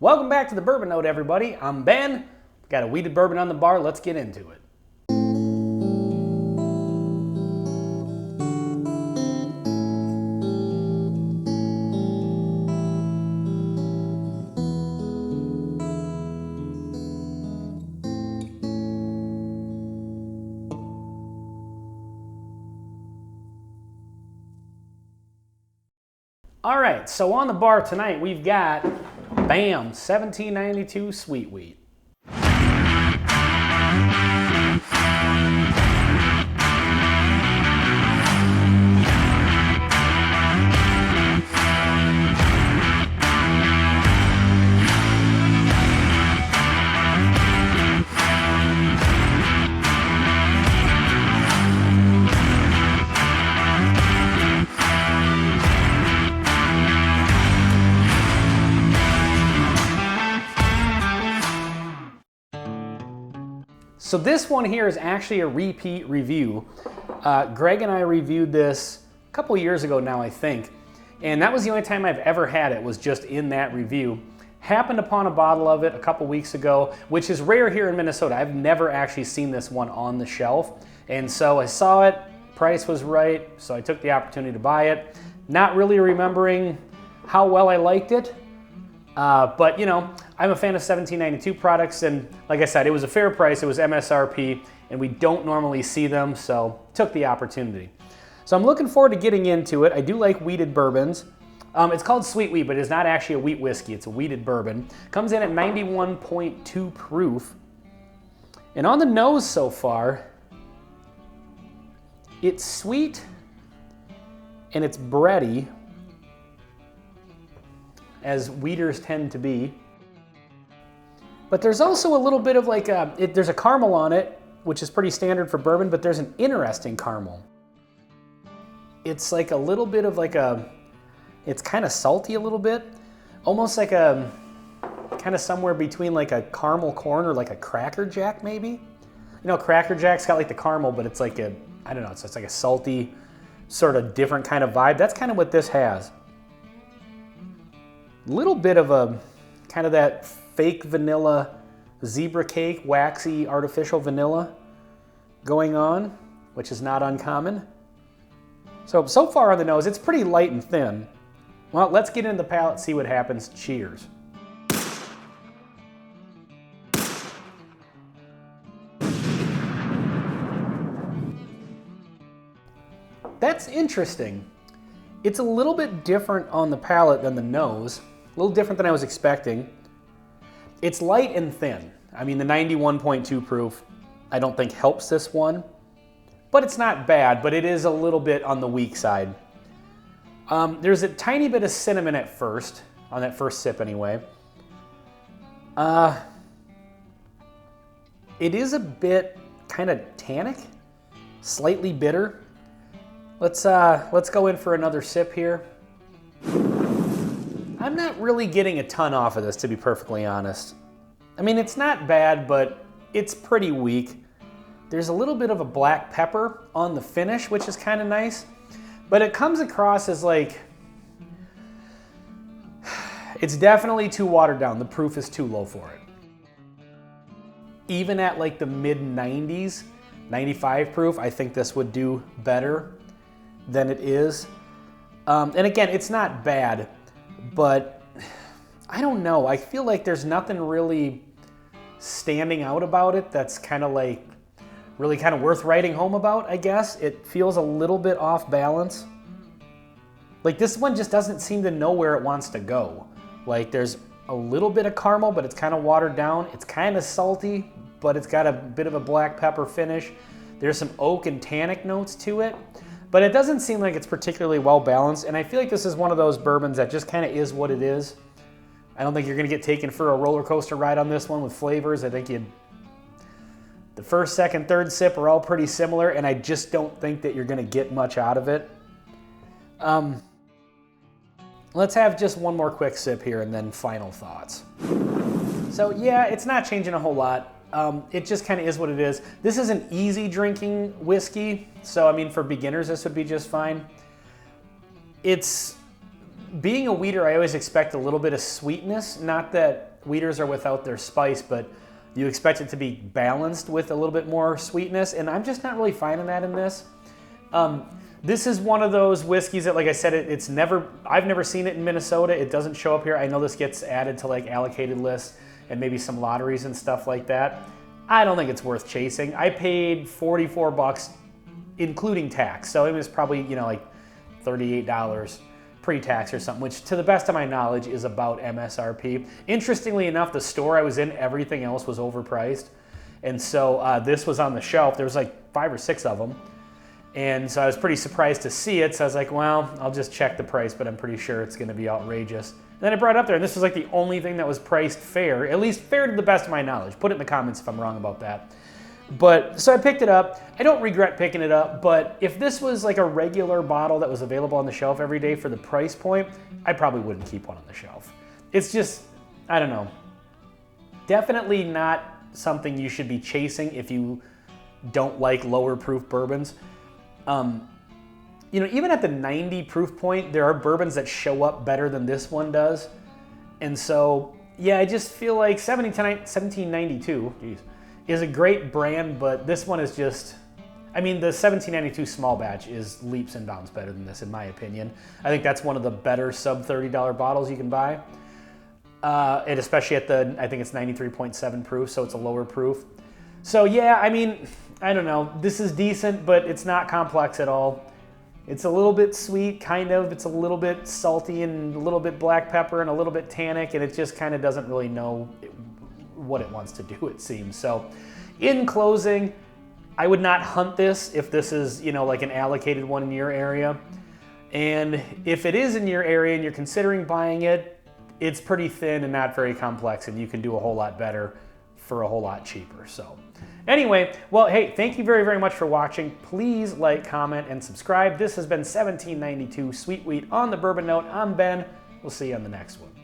Welcome back to the Bourbon Note, everybody. I'm Ben. Got a wheated bourbon on the bar. Let's get into it. All right, so on the bar tonight, we've got, bam, 1792 Sweet Wheat. So this one here is actually a repeat review. Greg and I reviewed this a couple years ago now, I think, and that was the only time I've ever had it, was just in that review. Happened upon a bottle of it a couple weeks ago, which is rare here in Minnesota. I've never actually seen this one on the shelf, and so I saw it, price was right, so I took the opportunity to buy it. Not really remembering how well I liked it, but you know, I'm a fan of 1792 products, and like I said, it was a fair price, it was MSRP, and we don't normally see them, so took the opportunity. So I'm looking forward to getting into it. I do like wheated bourbons. It's called Sweet Wheat, but it's not actually a wheat whiskey, it's a wheated bourbon. Comes in at 91.2 proof. And on the nose so far, it's sweet and it's bready, as wheaters tend to be. But there's also a little bit of like there's a caramel on it, which is pretty standard for bourbon, but there's an interesting caramel. It's like a little bit of like it's kind of salty a little bit, almost like a, kind of somewhere between like a caramel corn or like a Cracker Jack maybe. You know, Cracker Jack's got like the caramel, but it's like a, I don't know, it's like a salty, sort of different kind of vibe. That's kind of what this has. Little bit of a, kind of that fake vanilla zebra cake, waxy artificial vanilla going on, which is not uncommon. So far on the nose, it's pretty light and thin. Well, let's get into the palate, see what happens. Cheers. That's interesting. It's a little bit different on the palate than the nose. A little different than I was expecting. It's light and thin. I mean, the 91.2 proof, I don't think helps this one, but it's not bad, but it is a little bit on the weak side. There's a tiny bit of cinnamon at first, on that first sip anyway. It is a bit kind of tannic, slightly bitter. Let's go in for another sip here. I'm not really getting a ton off of this, to be perfectly honest. I mean, it's not bad, but it's pretty weak. There's a little bit of a black pepper on the finish, which is kind of nice, but it comes across as like, it's definitely too watered down. The proof is too low for it. Even at like the mid 90s, 95 proof, I think this would do better than it is. And again, it's not bad, but I don't know. I feel like there's nothing really standing out about it that's kind of like really kind of worth writing home about, I guess. It feels a little bit off balance. Like this one just doesn't seem to know where it wants to go. Like there's a little bit of caramel, but it's kind of watered down. It's kind of salty, but it's got a bit of a black pepper finish. There's some oak and tannic notes to it, but it doesn't seem like it's particularly well balanced. And I feel like this is one of those bourbons that just kind of is what it is. I don't think you're gonna get taken for a roller coaster ride on this one with flavors. I think the first, second, third sip are all pretty similar, and I just don't think that you're gonna get much out of it. Let's have just one more quick sip here and then final thoughts. So yeah, it's not changing a whole lot. It just kind of is what it is. This is an easy drinking whiskey, so I mean for beginners this would be just fine. It's being a wheater, I always expect a little bit of sweetness. Not that wheaters are without their spice, but you expect it to be balanced with a little bit more sweetness, and I'm just not really finding that in this. This is one of those whiskeys that, like I said, I've never seen it in Minnesota. It doesn't show up here. I know this gets added to like allocated lists and maybe some lotteries and stuff like that. I don't think it's worth chasing. I paid $44 including tax, so it was probably, you know, like $38 pre-tax or something, which to the best of my knowledge is about MSRP. Interestingly enough, the store I was in, everything else was overpriced. And so this was on the shelf. There was like 5 or 6 of them. And so I was pretty surprised to see it. So I was like, well, I'll just check the price, but I'm pretty sure it's gonna be outrageous. And then I brought it up there, and this was like the only thing that was priced fair, at least fair to the best of my knowledge. Put it in the comments if I'm wrong about that. But, so I picked it up. I don't regret picking it up, but if this was like a regular bottle that was available on the shelf every day for the price point, I probably wouldn't keep one on the shelf. It's just, I don't know. Definitely not something you should be chasing if you don't like lower proof bourbons. You know, even at the 90 proof point, there are bourbons that show up better than this one does. And so, yeah, I just feel like 1792, geez, is a great brand, but this one is just, I mean, the 1792 small batch is leaps and bounds better than this, in my opinion. I think that's one of the better sub $30 bottles you can buy. And especially at the, I think it's 93.7 proof, so it's a lower proof. So yeah, I mean, I don't know. This is decent, but it's not complex at all. It's a little bit sweet, kind of. It's a little bit salty and a little bit black pepper and a little bit tannic, and it just kind of doesn't really know what it wants to do, it seems. So in closing, I would not hunt this if this is, you know, like an allocated one in your area. And if it is in your area and you're considering buying it, it's pretty thin and not very complex, and you can do a whole lot better for a whole lot cheaper. So anyway, well, hey, thank you very, very much for watching. Please like, comment, and subscribe. This has been 1792 Sweet Wheat on the Bourbon Note. I'm Ben. We'll see you on the next one.